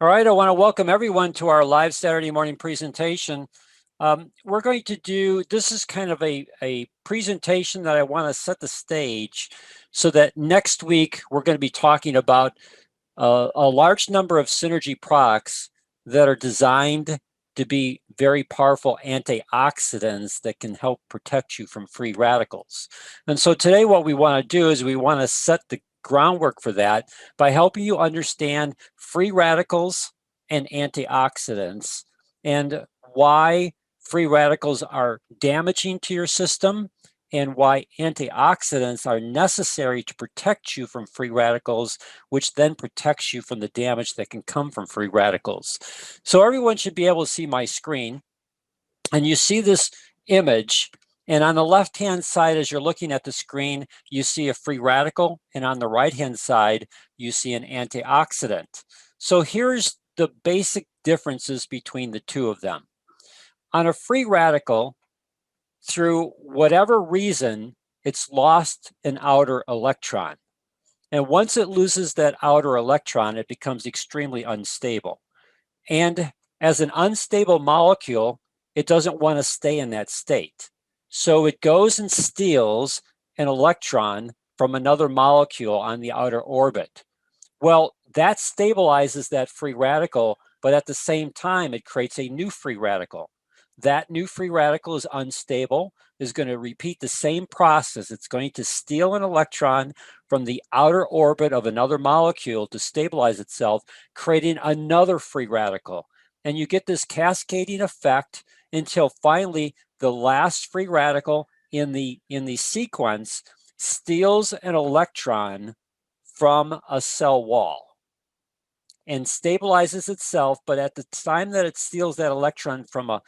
All right, I want to welcome everyone to our live Saturday morning presentation. We're going to do, this is kind of a presentation that I want to set the stage so that next week we're going to be talking about a large number of synergy products that are designed to be very powerful antioxidants that can help protect you from free radicals. And so today what we want to do is we want to set the groundwork for that by helping you understand free radicals and antioxidants and why free radicals are damaging to your system and why antioxidants are necessary to protect you from free radicals, which then protects you from the damage that can come from free radicals. So everyone should be able to see my screen, and you see this image, and on the left-hand side, as you're looking at the screen, you see a free radical, and on the right-hand side, you see an antioxidant. So here's the basic differences between the two of them. On a free radical, through whatever reason, it's lost an outer electron. And once it loses that outer electron, it becomes extremely unstable. And as an unstable molecule, it doesn't want to stay in that state. So it goes and steals an electron from another molecule on the outer orbit. Well, that stabilizes that free radical, but at the same time, it creates a new free radical. That new free radical is unstable, is going to repeat the same process. It's going to steal an electron from the outer orbit of another molecule to stabilize itself, creating another free radical. And you get this cascading effect until finally the last free radical in the sequence steals an electron from a cell wall and stabilizes itself. But at the time that it steals that electron from a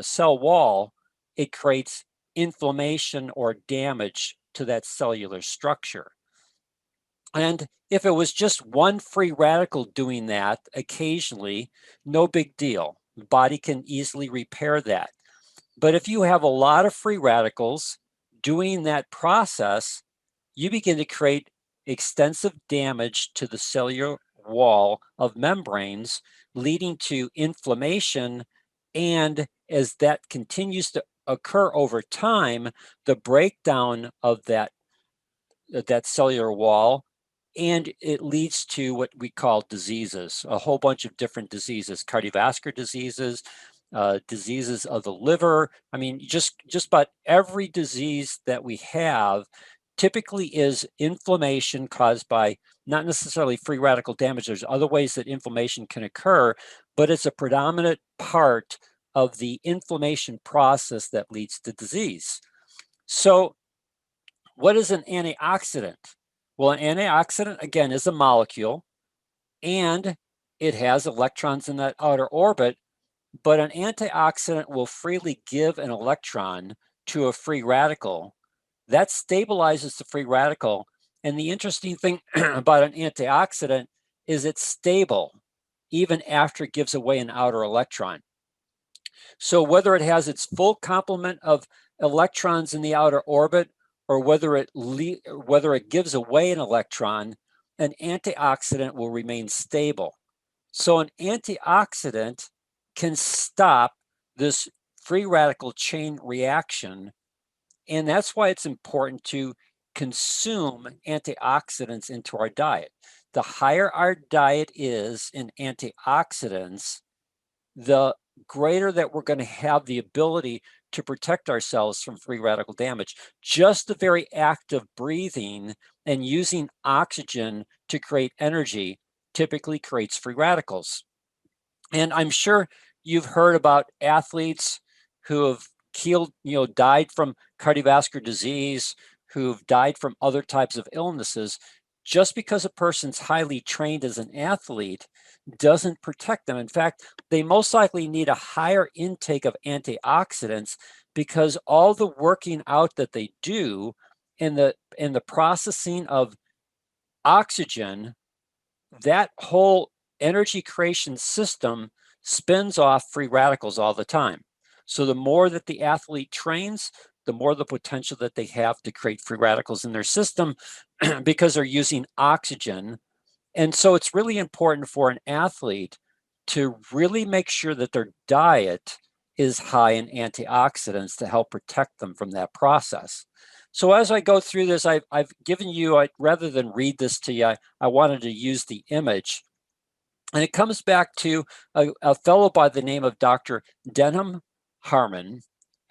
cell wall, it creates inflammation or damage to that cellular structure. And if it was just one free radical doing that occasionally, no big deal. The body can easily repair that. But if you have a lot of free radicals doing that process, you begin to create extensive damage to the cellular wall of membranes, leading to inflammation. And as that continues to occur over time, the breakdown of that cellular wall, and it leads to what we call diseases, a whole bunch of different diseases, cardiovascular diseases, diseases of the liver. I mean, just about every disease that we have typically is inflammation caused by not necessarily free radical damage. There's other ways that inflammation can occur, but it's a predominant part of the inflammation process that leads to disease. So what is an antioxidant? Well, an antioxidant, again, is a molecule, and it has electrons in that outer orbit, but an antioxidant will freely give an electron to a free radical. That stabilizes the free radical. And the interesting thing about an antioxidant is it's stable even after it gives away an outer electron. So whether it has its full complement of electrons in the outer orbit or whether it gives away an electron, an antioxidant will remain stable. So an antioxidant can stop this free radical chain reaction, and that's why it's important to consume antioxidants into our diet. The higher our diet is in antioxidants, the greater that we're going to have the ability to protect ourselves from free radical damage. Just the very act of breathing and using oxygen to create energy typically creates free radicals. And I'm sure you've heard about athletes who have died from cardiovascular disease, who've died from other types of illnesses. Just because a person's highly trained as an athlete doesn't protect them. In fact, they most likely need a higher intake of antioxidants because all the working out that they do in the processing of oxygen, that whole energy creation system spins off free radicals all the time. So the more that the athlete trains, the more the potential that they have to create free radicals in their system because they're using oxygen And so it's really important for an athlete to really make sure that their diet is high in antioxidants to help protect them from that process. So as I go through this, I've given you, rather than read this to you, I wanted to use the image. And it comes back to a fellow by the name of Dr. Denham Harmon,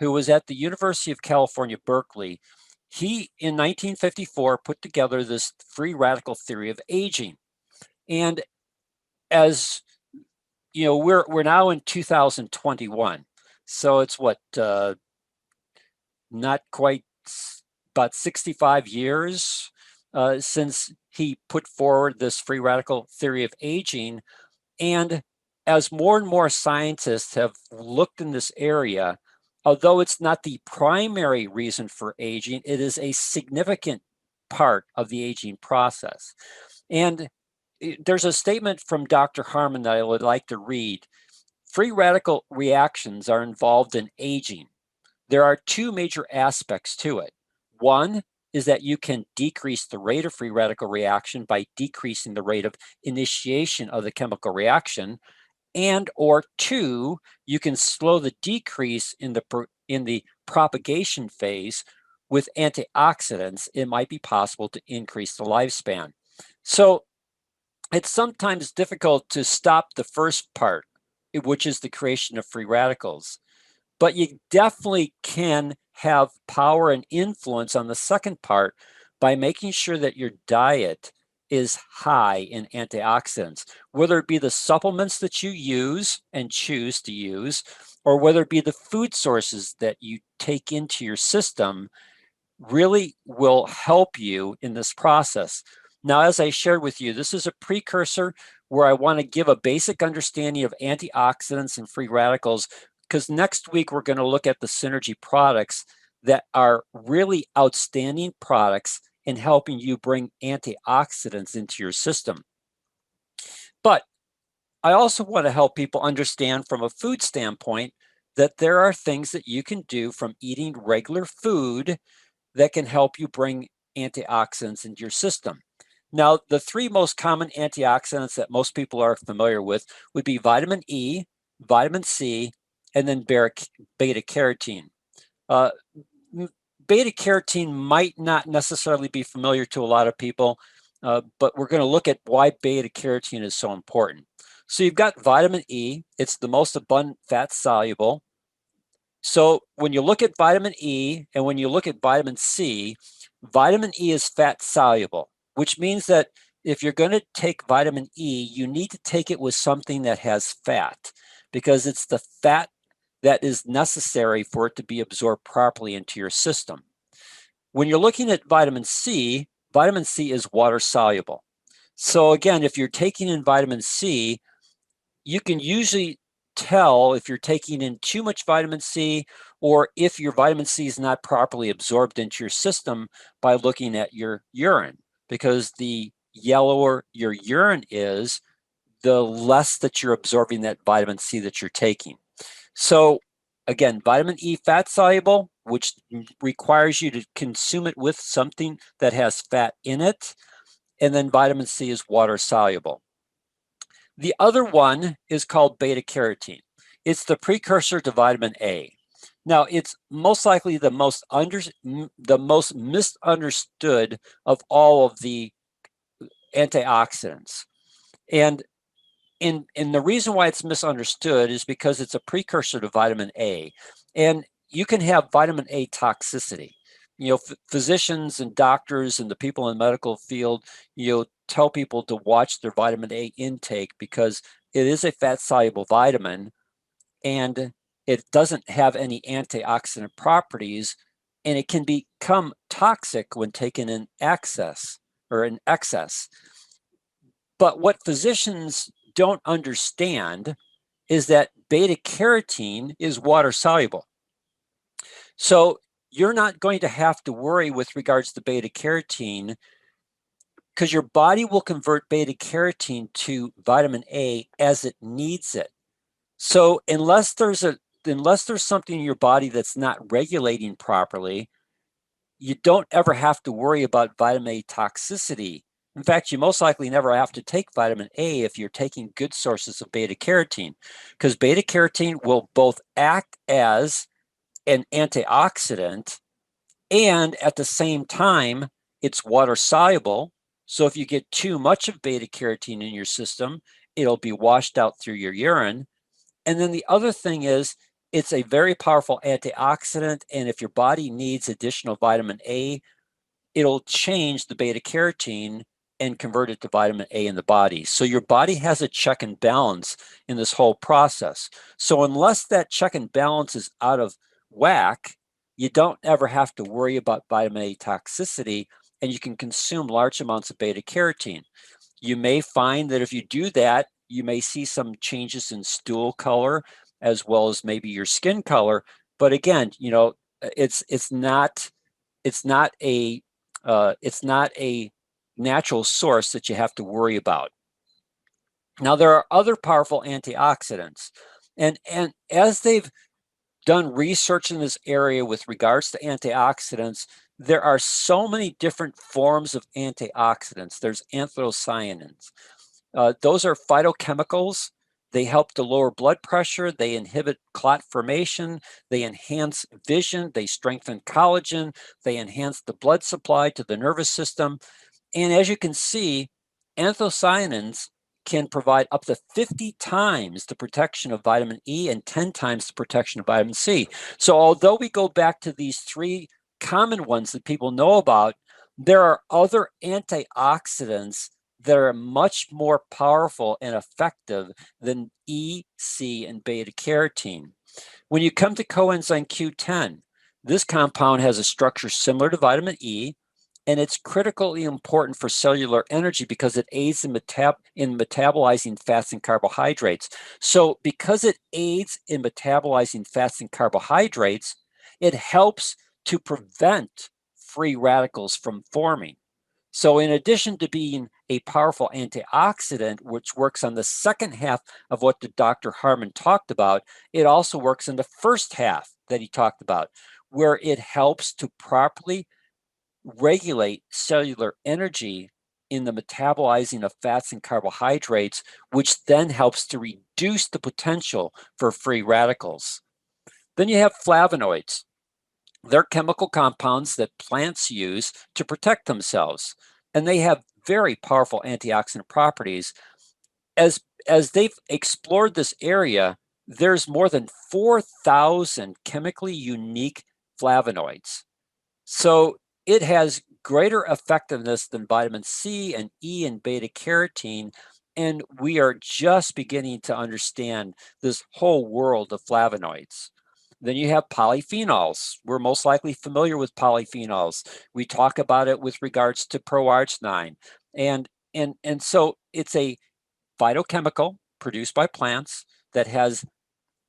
who was at the University of California, Berkeley. He, in 1954, put together this free radical theory of aging. And as you know, we're now in 2021. So it's what, not quite, about 65 years since he put forward this free radical theory of aging. And as more and more scientists have looked in this area, although it's not the primary reason for aging, it is a significant part of the aging process. And there's a statement from Dr. Harmon that I would like to read. Free radical reactions are involved in aging. There are two major aspects to it. One is that you can decrease the rate of free radical reaction by decreasing the rate of initiation of the chemical reaction, and or two, you can slow the decrease in the propagation phase. With antioxidants, it might be possible to increase the lifespan. So it's sometimes difficult to stop the first part, which is the creation of free radicals. But you definitely can have power and influence on the second part by making sure that your diet is high in antioxidants, whether it be the supplements that you use and choose to use, or whether it be the food sources that you take into your system, really will help you in this process. Now, as I shared with you, this is a precursor where I want to give a basic understanding of antioxidants and free radicals, because next week we're going to look at the synergy products that are really outstanding products in helping you bring antioxidants into your system. But I also want to help people understand from a food standpoint that there are things that you can do from eating regular food that can help you bring antioxidants into your system. Now, the three most common antioxidants that most people are familiar with would be vitamin E, vitamin C, and then beta carotene. Beta carotene might not necessarily be familiar to a lot of people, but we're going to look at why beta carotene is so important. So you've got vitamin E. It's the most abundant fat soluble. So when you look at vitamin E and when you look at vitamin C, vitamin E is fat soluble, which means that if you're going to take vitamin E, you need to take it with something that has fat, because it's the fat that is necessary for it to be absorbed properly into your system. When you're looking at vitamin C is water soluble. So again, if you're taking in vitamin C, you can usually tell if you're taking in too much vitamin C or if your vitamin C is not properly absorbed into your system by looking at your urine, because the yellower your urine is, the less that you're absorbing that vitamin C that you're taking. So again, vitamin E fat soluble, which requires you to consume it with something that has fat in it. And then vitamin C is water soluble. The other one is called beta carotene. It's the precursor to vitamin A. Now, it's most likely the most misunderstood of all of the antioxidants. And the reason why it's misunderstood is because it's a precursor to vitamin A. And you can have vitamin A toxicity. You know, physicians and doctors and the people in the medical field, tell people to watch their vitamin A intake because it is a fat soluble vitamin and it doesn't have any antioxidant properties, and it can become toxic when taken in excess. But what physicians don't understand is that beta carotene is water soluble. So you're not going to have to worry with regards to beta carotene, because your body will convert beta carotene to vitamin A as it needs it. So unless there's something in your body that's not regulating properly, you don't ever have to worry about vitamin A toxicity In fact, you most likely never have to take vitamin A if you're taking good sources of beta carotene, because beta carotene will both act as an antioxidant and at the same time, it's water soluble. So if you get too much of beta carotene in your system, it'll be washed out through your urine. And then the other thing is, it's a very powerful antioxidant. And if your body needs additional vitamin A, it'll change the beta carotene and convert it to vitamin A in the body. So your body has a check and balance in this whole process. So unless that check and balance is out of whack, you don't ever have to worry about vitamin A toxicity, and you can consume large amounts of beta carotene. You may find that if you do that, you may see some changes in stool color as well as maybe your skin color. But again, it's not a natural source that you have to worry about. Now, there are other powerful antioxidants, and as they've done research in this area with regards to antioxidants, there are so many different forms of antioxidants. There's anthocyanins. Those are phytochemicals. They help to lower blood pressure. They inhibit clot formation. They enhance vision. They strengthen collagen. They enhance the blood supply to the nervous system. And as you can see, anthocyanins can provide up to 50 times the protection of vitamin E and 10 times the protection of vitamin C. So although we go back to these three common ones that people know about, there are other antioxidants that are much more powerful and effective than E, C, and beta carotene. When you come to coenzyme Q10, this compound has a structure similar to vitamin E, and it's critically important for cellular energy because it aids in metabolizing fats and carbohydrates. So because it aids in metabolizing fats and carbohydrates, it helps to prevent free radicals from forming. So in addition to being a powerful antioxidant, which works on the second half of what the Dr. Harmon talked about, it also works in the first half that he talked about, where it helps to properly regulate cellular energy in the metabolizing of fats and carbohydrates, which then helps to reduce the potential for free radicals. Then you have flavonoids. They're chemical compounds that plants use to protect themselves, and they have very powerful antioxidant properties. As they've explored this area, there's more than 4,000 chemically unique flavonoids. So it has greater effectiveness than vitamin C and E and beta carotene, and we are just beginning to understand this whole world of flavonoids. Then you have polyphenols. We're most likely familiar with polyphenols. We talk about it with regards to proarginine. And so it's a phytochemical produced by plants that has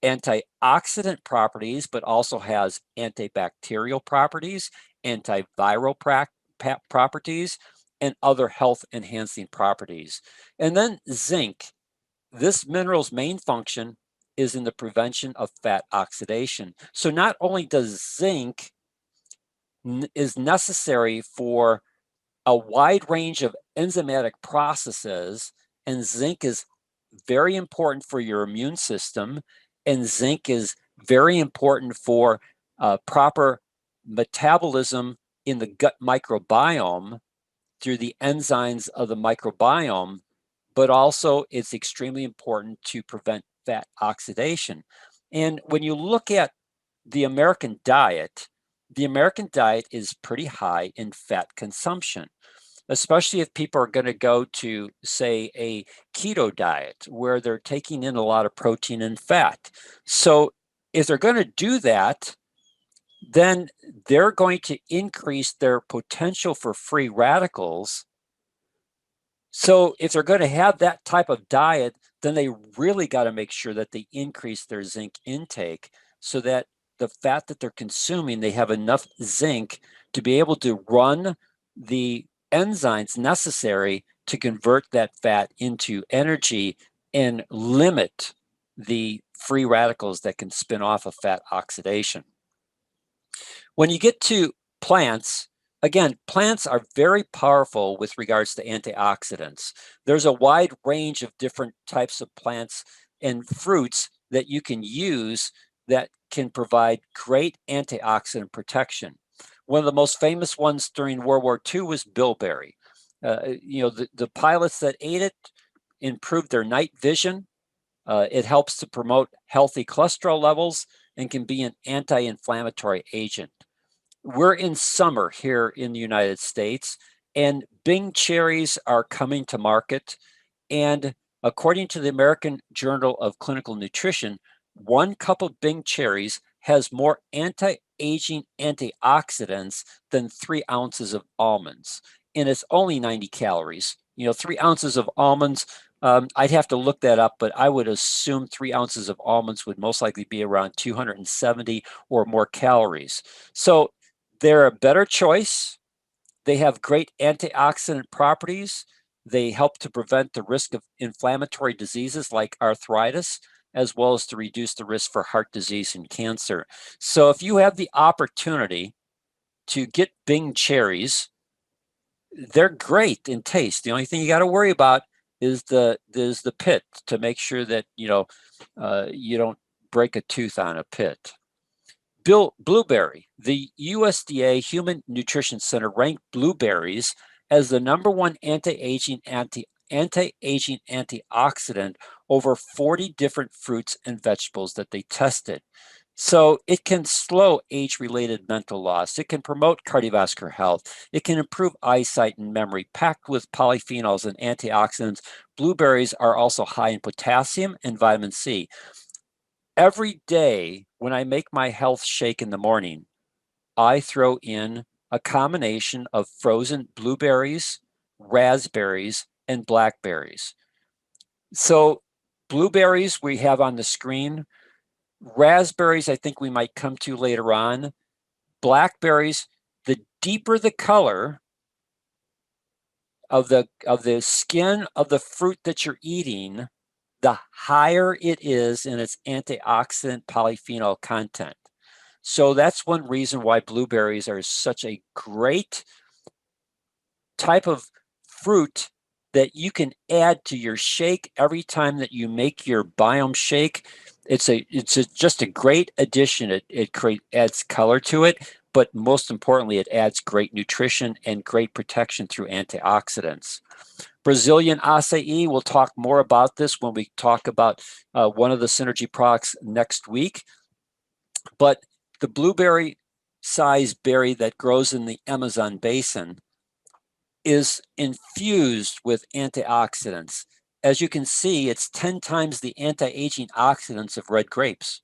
antioxidant properties, but also has antibacterial properties, antiviral properties, and other health enhancing properties. And then zinc. This mineral's main function is in the prevention of fat oxidation. So not only does zinc is necessary for a wide range of enzymatic processes, and zinc is very important for your immune system, and zinc is very important for proper metabolism in the gut microbiome through the enzymes of the microbiome, but also it's extremely important to prevent fat oxidation. And when you look at the American diet is pretty high in fat consumption, especially if people are going to go to, say, a keto diet where they're taking in a lot of protein and fat. So if they're going to do that, then they're going to increase their potential for free radicals. So if they're going to have that type of diet, then they really got to make sure that they increase their zinc intake so that the fat that they're consuming, they have enough zinc to be able to run the enzymes necessary to convert that fat into energy and limit the free radicals that can spin off of fat oxidation. When you get to plants, Again, plants are very powerful with regards to antioxidants. There's a wide range of different types of plants and fruits that you can use that can provide great antioxidant protection. One of the most famous ones during World War II was bilberry. The pilots that ate it improved their night vision. It helps to promote healthy cholesterol levels and can be an anti-inflammatory agent. We're in summer here in the United States, and Bing cherries are coming to market. And according to the American Journal of Clinical Nutrition, 1 cup of Bing cherries has more anti-aging antioxidants than 3 ounces of almonds. And it's only 90 calories. 3 ounces of almonds, I'd have to look that up, but I would assume 3 ounces of almonds would most likely be around 270 or more calories. So they're a better choice. They have great antioxidant properties. They help to prevent the risk of inflammatory diseases like arthritis, as well as to reduce the risk for heart disease and cancer. So if you have the opportunity to get Bing cherries, they're great in taste. The only thing you got to worry about is the pit, to make sure that you don't break a tooth on a pit. Blueberry. The USDA Human Nutrition Center ranked blueberries as the #1 anti-aging antioxidant over 40 different fruits and vegetables that they tested. So it can slow age-related mental loss. It can promote cardiovascular health. It can improve eyesight and memory. Packed with polyphenols and antioxidants, blueberries are also high in potassium and vitamin C. Every day when I make my health shake in the morning, I throw in a combination of frozen blueberries, raspberries, and blackberries. So blueberries we have on the screen. Raspberries, I think we might come to later on. Blackberries, the deeper the color of the skin of the fruit that you're eating, the higher it is in its antioxidant polyphenol content. So that's one reason why blueberries are such a great type of fruit that you can add to your shake every time that you make your biome shake. It's just a great addition. It adds color to it, but most importantly, it adds great nutrition and great protection through antioxidants. Brazilian acai, we'll talk more about this when we talk about one of the Synergy products next week. But the blueberry sized berry that grows in the Amazon basin is infused with antioxidants. As you can see, it's 10 times the anti-aging oxidants of red grapes.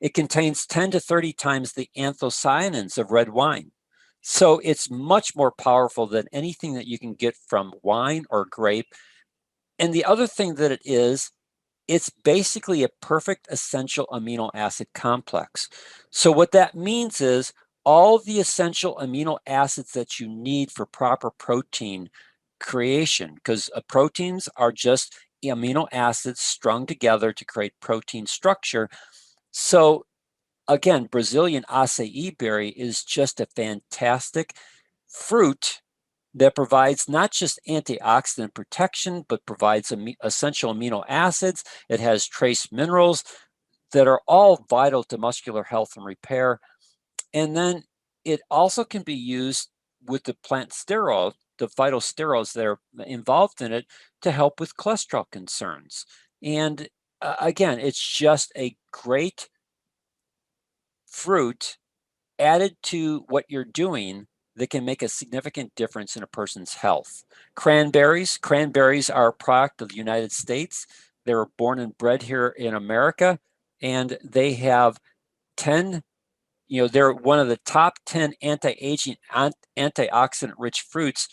It contains 10 to 30 times the anthocyanins of red wine. So it's much more powerful than anything that you can get from wine or grape. And the other thing that it is, it's basically a perfect essential amino acid complex. So what that means is all the essential amino acids that you need for proper protein creation, because proteins are just amino acids strung together to create protein structure. So again, Brazilian acai berry is just a fantastic fruit that provides not just antioxidant protection, but provides essential amino acids. It has trace minerals that are all vital to muscular health and repair. And then it also can be used with the plant sterol, the phytosterols that are involved in it, to help with cholesterol concerns. And again, it's just a great fruit added to what you're doing that can make a significant difference in a person's health. Cranberries are a product of the United States. They were born and bred here in America, and they have 10, they're one of the top 10 anti-aging, antioxidant-rich fruits.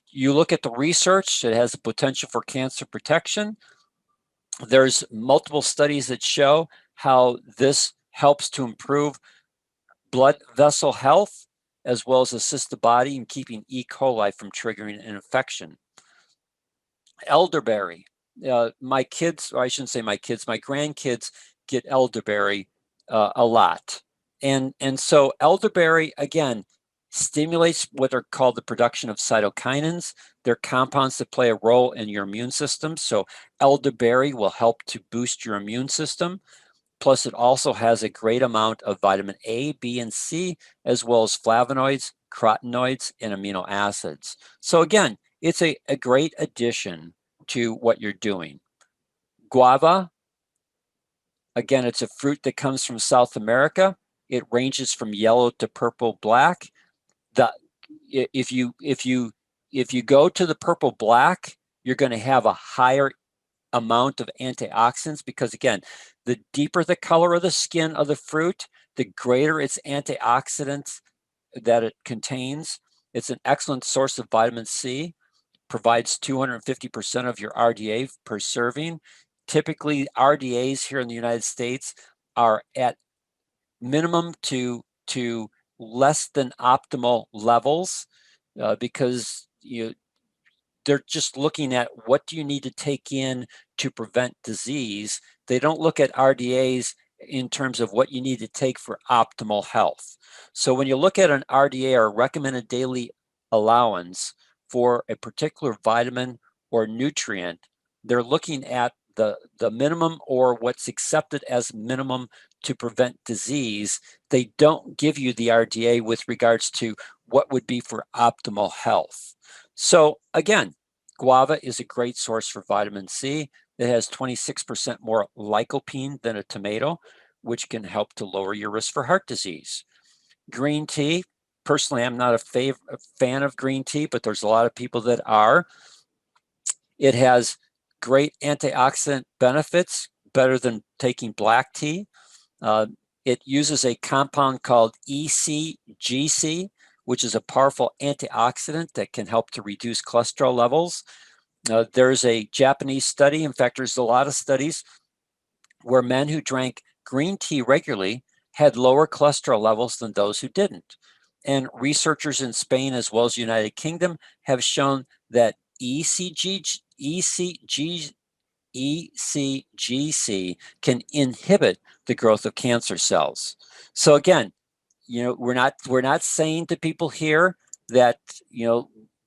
You look at the research, it has the potential for cancer protection. There's multiple studies that show how this helps to improve blood vessel health, as well as assist the body in keeping E. coli from triggering an infection. Elderberry. My kids, or I shouldn't say my kids, my grandkids get elderberry a lot. And so elderberry, again, stimulates what are called the production of cytokinins. They're compounds that play a role in your immune system. So elderberry will help to boost your immune system. Plus, it also has a great amount of vitamin A, B, and C, as well as flavonoids, carotenoids, and amino acids. So again, it's a great addition to what you're doing. Guava, again, it's a fruit that comes from South America. It ranges from yellow to purple black. If you go to the purple black, you're going to have a higher amount of antioxidants because, again, the deeper the color of the skin of the fruit, the greater its antioxidants that it contains. It's an excellent source of vitamin C, provides 250% of your RDA per serving. Typically, RDAs here in the United States are at minimum to less than optimal levels because they're just looking at what do you need to take in to prevent disease. They don't look at RDAs in terms of what you need to take for optimal health. So when you look at an RDA, or recommended daily allowance for a particular vitamin or nutrient, they're looking at the minimum or what's accepted as minimum to prevent disease. They don't give you the RDA with regards to what would be for optimal health. So again, guava is a great source for vitamin C. It has 26% more lycopene than a tomato, which can help to lower your risk for heart disease. Green tea, personally, I'm not a fan of green tea, but there's a lot of people that are. It has great antioxidant benefits, better than taking black tea. It uses a compound called ECGC, which is a powerful antioxidant that can help to reduce cholesterol levels. There's a Japanese study, in fact, there's a lot of studies where men who drank green tea regularly had lower cholesterol levels than those who didn't. And researchers in Spain as well as the United Kingdom have shown that ECGC can inhibit the growth of cancer cells. So again, we're not saying to people here that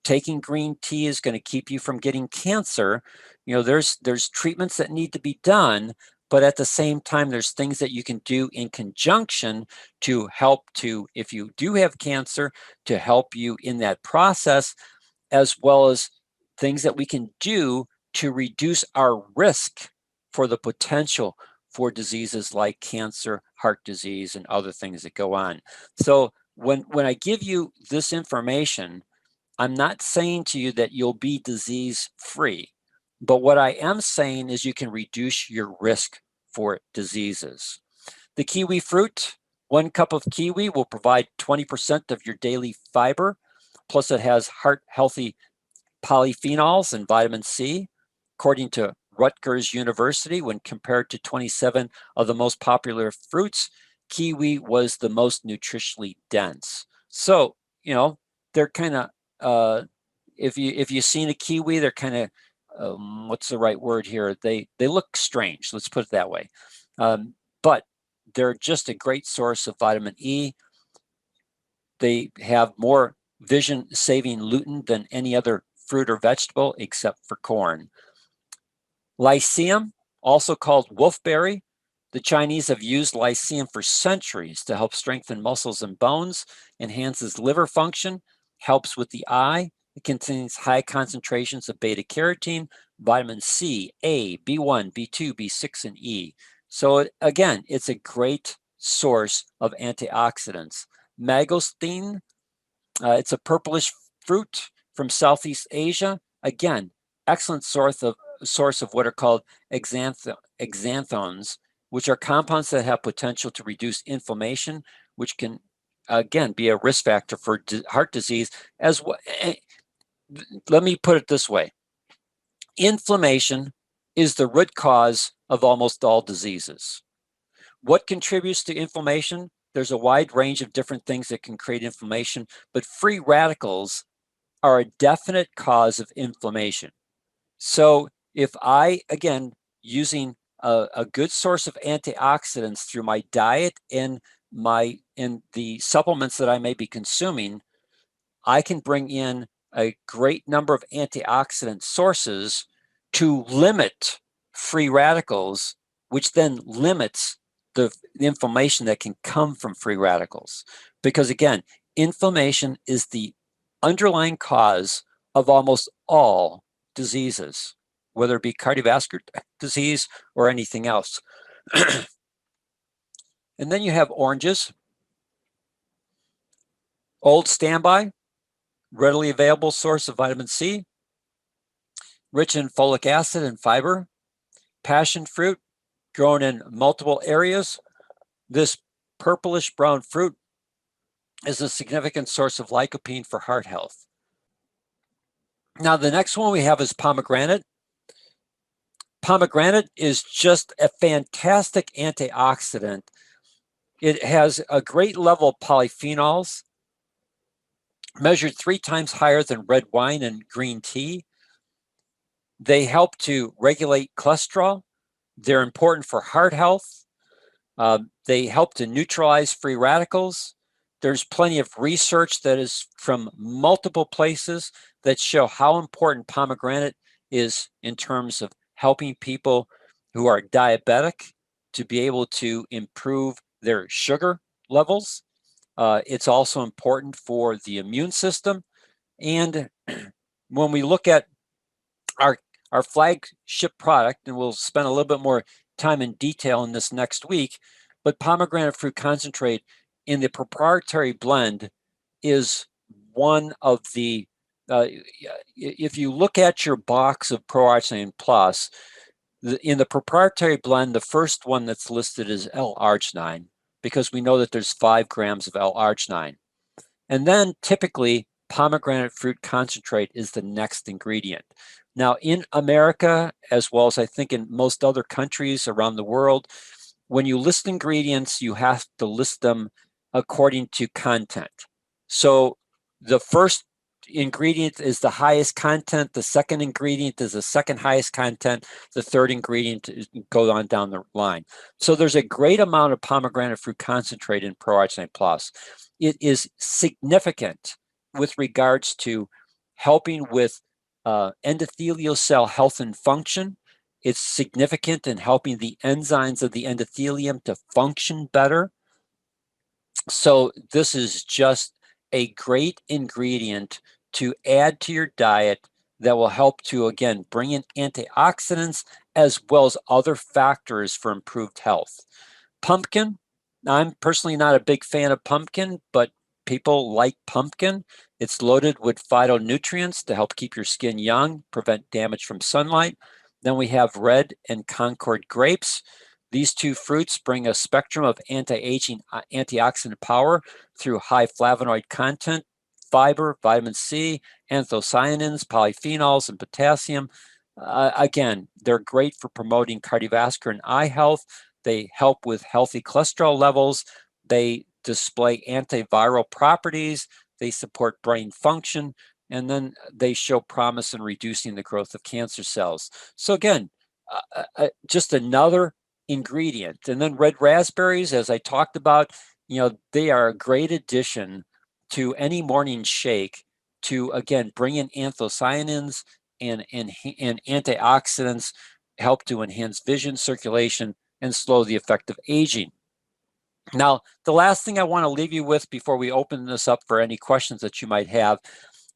taking green tea is going to keep you from getting cancer. There's treatments that need to be done, but at the same time, there's things that you can do in conjunction to help to, if you do have cancer, to help you in that process, as well as things that we can do to reduce our risk for the potential for diseases like cancer, heart disease, and other things that go on. So when I give you this information, I'm not saying to you that you'll be disease free, but what I am saying is you can reduce your risk for diseases. The kiwi fruit, 1 cup of kiwi will provide 20% of your daily fiber, plus it has heart healthy polyphenols and vitamin C. According to Rutgers University, when compared to 27 of the most popular fruits, kiwi was the most nutritionally dense. So, they're kind of, if you've seen a kiwi, they're kind of, what's the right word here? They look strange, let's put it that way. But they're just a great source of vitamin E. They have more vision-saving lutein than any other fruit or vegetable except for corn. Lycium, also called wolfberry. The Chinese have used lycium for centuries to help strengthen muscles and bones, enhances liver function, helps with the eye. It contains high concentrations of beta carotene, vitamin C, A, B1, B2, B6, and E. So again, it's a great source of antioxidants. Mangosteen, it's a purplish fruit from Southeast Asia. Again, excellent source of what are called xanthones, which are compounds that have potential to reduce inflammation, which can, again, be a risk factor for heart disease. As well, let me put it this way. Inflammation is the root cause of almost all diseases. What contributes to inflammation? There's a wide range of different things that can create inflammation, but free radicals are a definite cause of inflammation. So if I, again, using a good source of antioxidants through my diet and the supplements that I may be consuming, I can bring in a great number of antioxidant sources to limit free radicals, which then limits the inflammation that can come from free radicals. Because again, inflammation is the underlying cause of almost all diseases, whether it be cardiovascular disease or anything else. And then you have oranges, old standby, readily available source of vitamin C, rich in folic acid and fiber. Passion fruit, grown in multiple areas. This purplish brown fruit is a significant source of lycopene for heart health. Now, the next one we have is pomegranate. Pomegranate is just a fantastic antioxidant. It has a great level of polyphenols, measured 3 times higher than red wine and green tea. They help to regulate cholesterol. They're important for heart health. They help to neutralize free radicals. There's plenty of research that is from multiple places that show how important pomegranate is in terms of helping people who are diabetic to be able to improve their sugar levels. It's also important for the immune system. And when we look at our flagship product, and we'll spend a little bit more time in detail in this next week, but pomegranate fruit concentrate in the proprietary blend is one of the, if you look at your box of Pro-Arginine Plus, in the proprietary blend, the first one that's listed is L-arginine, because we know that there's 5 grams of L-arginine. And then typically pomegranate fruit concentrate is the next ingredient. Now in America, as well as I think in most other countries around the world, when you list ingredients, you have to list them according to content. So the first ingredient is the highest content, the second ingredient is the second highest content, the third ingredient goes on down the line. So there's a great amount of pomegranate fruit concentrate in Pro-Arginine Plus. It is significant with regards to helping with endothelial cell health and function. It's significant in helping the enzymes of the endothelium to function better. So this is just a great ingredient to add to your diet that will help to, again, bring in antioxidants as well as other factors for improved health. Pumpkin, I'm personally not a big fan of pumpkin, but people like pumpkin. It's loaded with phytonutrients to help keep your skin young, prevent damage from sunlight. Then we have red and Concord grapes. These 2 fruits bring a spectrum of anti-aging antioxidant power through high flavonoid content, fiber, vitamin C, anthocyanins, polyphenols, and potassium. Again, they're great for promoting cardiovascular and eye health. They help with healthy cholesterol levels. They display antiviral properties. They support brain function. And then they show promise in reducing the growth of cancer cells. So again, just another ingredient. And then red raspberries, as I talked about, they are a great addition to any morning shake to, again, bring in anthocyanins and antioxidants, help to enhance vision, circulation, and slow the effect of aging. Now, the last thing I want to leave you with before we open this up for any questions that you might have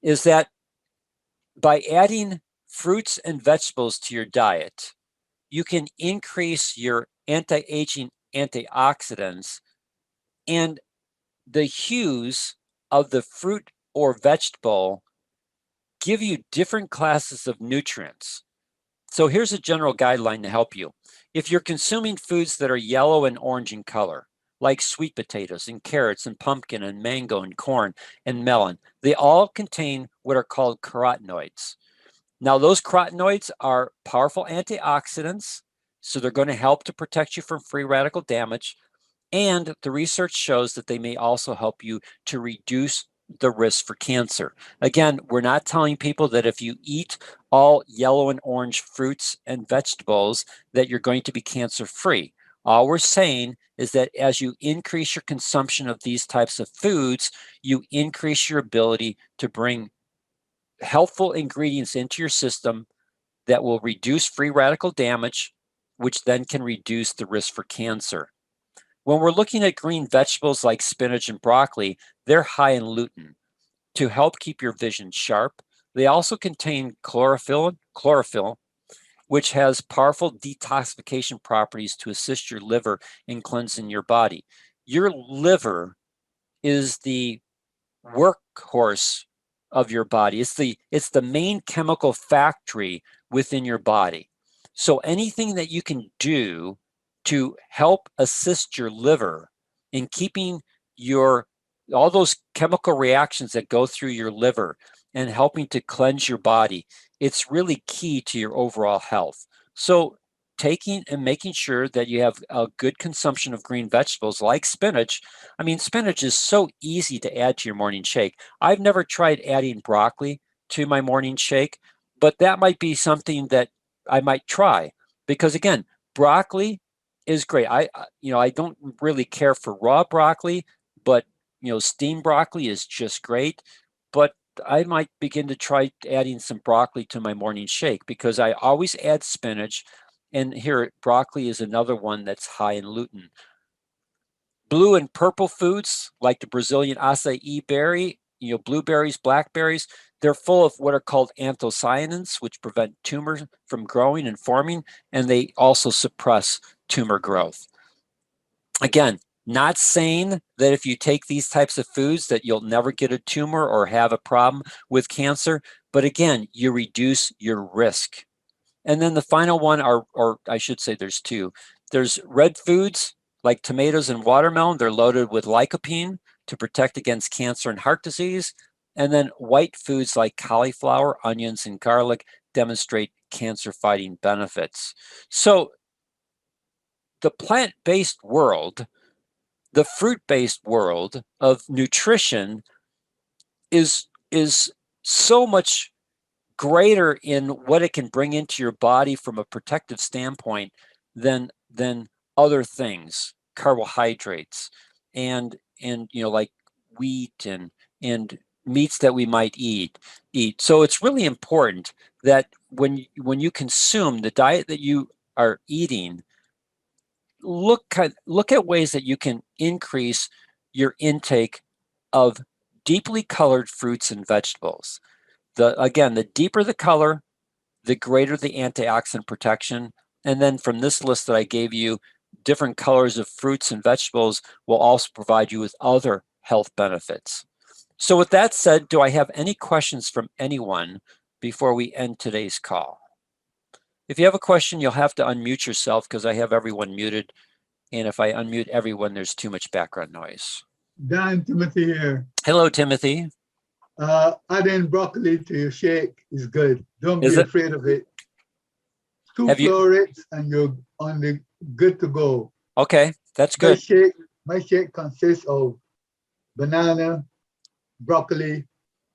is that by adding fruits and vegetables to your diet, you can increase your anti-aging antioxidants, and the hues of the fruit or vegetable give you different classes of nutrients. So here's a general guideline to help you. If you're consuming foods that are yellow and orange in color, like sweet potatoes and carrots and pumpkin and mango and corn and melon, they all contain what are called carotenoids. Now, those carotenoids are powerful antioxidants, so they're going to help to protect you from free radical damage. And the research shows that they may also help you to reduce the risk for cancer. Again, we're not telling people that if you eat all yellow and orange fruits and vegetables that you're going to be cancer free. All we're saying is that as you increase your consumption of these types of foods, you increase your ability to bring healthful ingredients into your system that will reduce free radical damage, which then can reduce the risk for cancer. When we're looking at green vegetables like spinach and broccoli, they're high in lutein to help keep your vision sharp. They also contain chlorophyll, which has powerful detoxification properties to assist your liver in cleansing your body. Your liver is the workhorse of your body. It's the main chemical factory within your body. So anything that you can do to help assist your liver in keeping all those chemical reactions that go through your liver and helping to cleanse your body, it's really key to your overall health. So taking and making sure that you have a good consumption of green vegetables like spinach. I mean, spinach is so easy to add to your morning shake. I've never tried adding broccoli to my morning shake, but that might be something that I might try because again, broccoli is great. I don't really care for raw broccoli, but steamed broccoli is just great. But I might begin to try adding some broccoli to my morning shake because I always add spinach. And here, broccoli is another one that's high in lutein. Blue and purple foods like the Brazilian acai berry, blueberries, blackberries, they're full of what are called anthocyanins, which prevent tumors from growing and forming, and they also suppress tumor growth. Again, not saying that if you take these types of foods that you'll never get a tumor or have a problem with cancer, but again, you reduce your risk. And then the final one or I should say there's two. There's red foods like tomatoes and watermelon. They're loaded with lycopene to protect against cancer and heart disease. And then white foods like cauliflower, onions, and garlic demonstrate cancer-fighting benefits. So the plant-based world, the fruit-based world of nutrition is so much greater in what it can bring into your body from a protective standpoint than other things, carbohydrates and like wheat and meats that we might eat. So it's really important that when you consume the diet that you are eating, look at ways that you can increase your intake of deeply colored fruits and vegetables. Again, the deeper the color, the greater the antioxidant protection. And then from this list that I gave you, different colors of fruits and vegetables will also provide you with other health benefits. So with that said, do I have any questions from anyone before we end today's call? If you have a question, you'll have to unmute yourself because I have everyone muted. And if I unmute everyone, there's too much background noise. Dan, Timothy here. Hello, Timothy. Adding broccoli to your shake is good. Don't be afraid of it. 2 florets and you're on the good to go. Okay, that's good. My shake consists of banana, broccoli,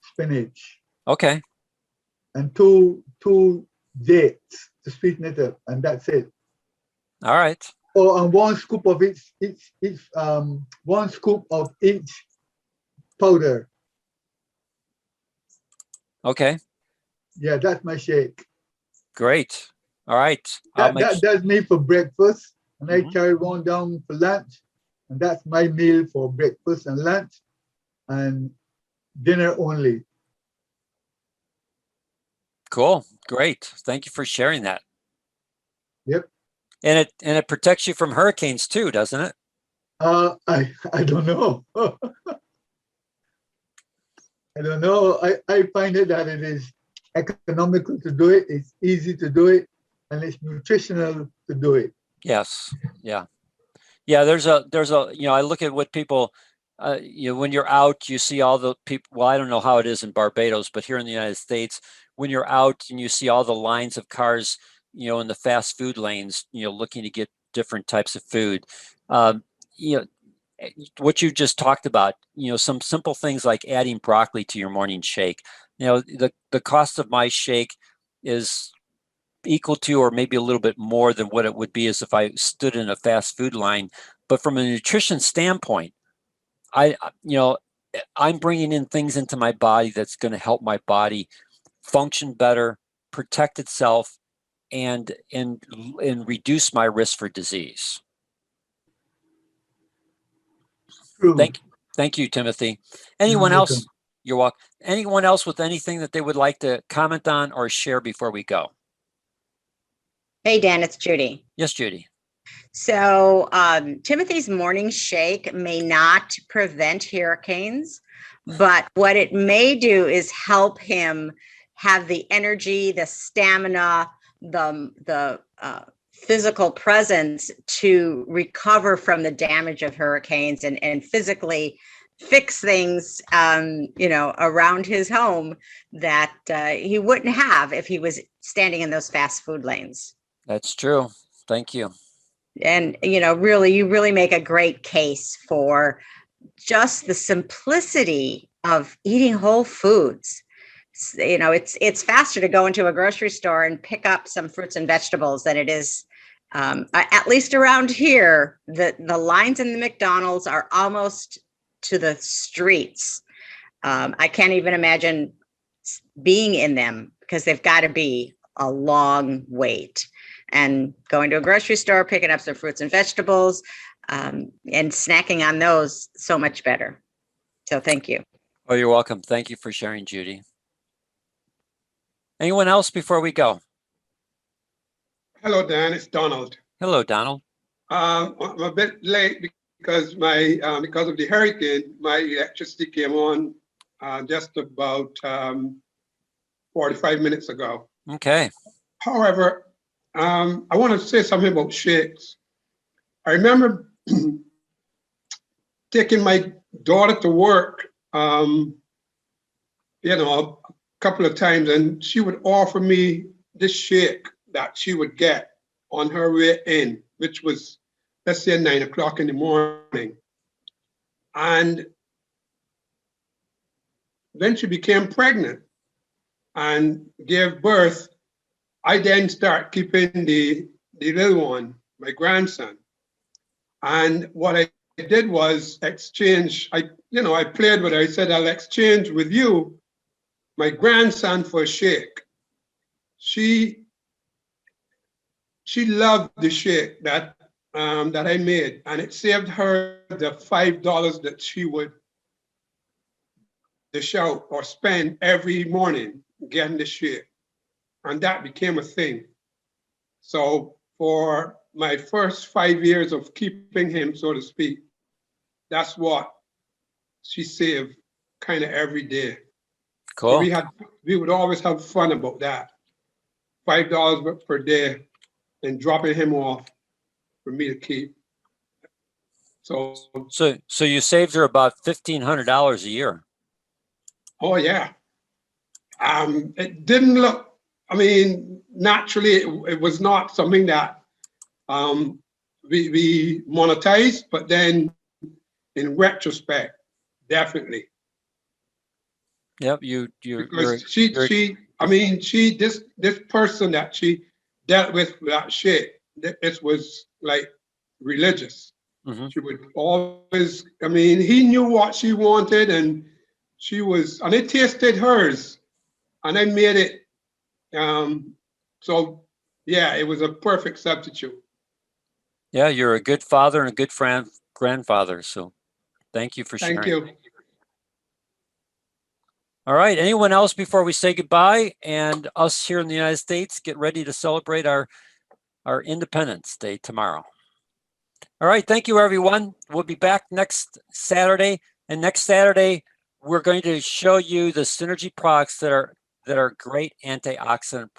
spinach. Okay. And two dates to sweeten it up, and that's it. All right. Oh, and 1 scoop of each 1 scoop of each powder. Okay. Yeah, that's my shake. Great. All right. That does me for breakfast, and I carry one down for lunch, and that's my meal for breakfast and lunch, and dinner only. Cool. Great. Thank you for sharing that. Yep. And it protects you from hurricanes too, doesn't it? I don't know. I don't know. I find it that it is economical to do it. It's easy to do it, and it's nutritional to do it. Yes. Yeah. Yeah. There's a I look at what people. When you're out, you see all the people. Well, I don't know how it is in Barbados, but here in the United States, when you're out and you see all the lines of cars, in the fast food lanes, looking to get different types of food, what you just talked about, some simple things like adding broccoli to your morning shake. The cost of my shake is equal to or maybe a little bit more than what it would be as if I stood in a fast food line. But from a nutrition standpoint, I'm bringing in things into my body that's going to help my body function better, protect itself, and reduce my risk for disease. True. Thank you, Timothy. Anyone You're else? welcome. You're welcome. Anyone else with anything that they would like to comment on or share before we go? Hey, Dan, it's Judy. Yes, Judy. So Timothy's morning shake may not prevent hurricanes, but what it may do is help him have the energy, the stamina, the physical presence to recover from the damage of hurricanes and physically fix things, around his home that he wouldn't have if he was standing in those fast food lanes. That's true. Thank you. And, you really make a great case for just the simplicity of eating whole foods. It's faster to go into a grocery store and pick up some fruits and vegetables than it is, at least around here, the lines in the McDonald's are almost to the streets. I can't even imagine being in them because they've got to be a long wait. And going to a grocery store, picking up some fruits and vegetables, and snacking on those, so much better. So thank you. Oh, you're welcome. Thank you for sharing, Judy. Anyone else before we go? Hello, Dan. It's Donald. Hello, Donald. I'm a bit late because because of the hurricane, my electricity came on just about 45 minutes ago. Okay. However, I want to say something about shakes. I remember taking my daughter to work, a couple of times, and she would offer me this shake that she would get on her way in, which was, let's say, 9 o'clock in the morning. And then she became pregnant and gave birth. I then start keeping the little one, my grandson. And what I did was exchange, I played with her. I said, I'll exchange with you my grandson for a shake. She loved the shake that I made, and it saved her the $5 that she would dish out or spend every morning getting the shake. And that became a thing. So for my first 5 years of keeping him, so to speak, that's what she saved kind of every day. Cool. So we would always have fun about that. $5 per day and dropping him off for me to keep. So you saved her about $1,500 a year. Oh yeah. It didn't look, naturally it was not something that we monetized, but then in retrospect, definitely. Yep, because this person that she dealt with that shit, this was like religious. Mm-hmm. She would always, he knew what she wanted, and I tasted hers, and I made it. So yeah, it was a perfect substitute. Yeah, you're a good father and a good grandfather. So thank you for sharing. Thank you. All right. Anyone else before we say goodbye and us here in the United States get ready to celebrate our Independence Day tomorrow? All right. Thank you, everyone. We'll be back next Saturday. And next Saturday, we're going to show you the synergy products that are great antioxidant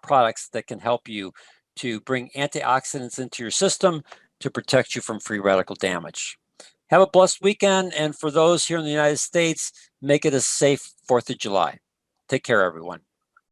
products that can help you to bring antioxidants into your system to protect you from free radical damage. Have a blessed weekend. And for those here in the United States, make it a safe 4th of July. Take care, everyone.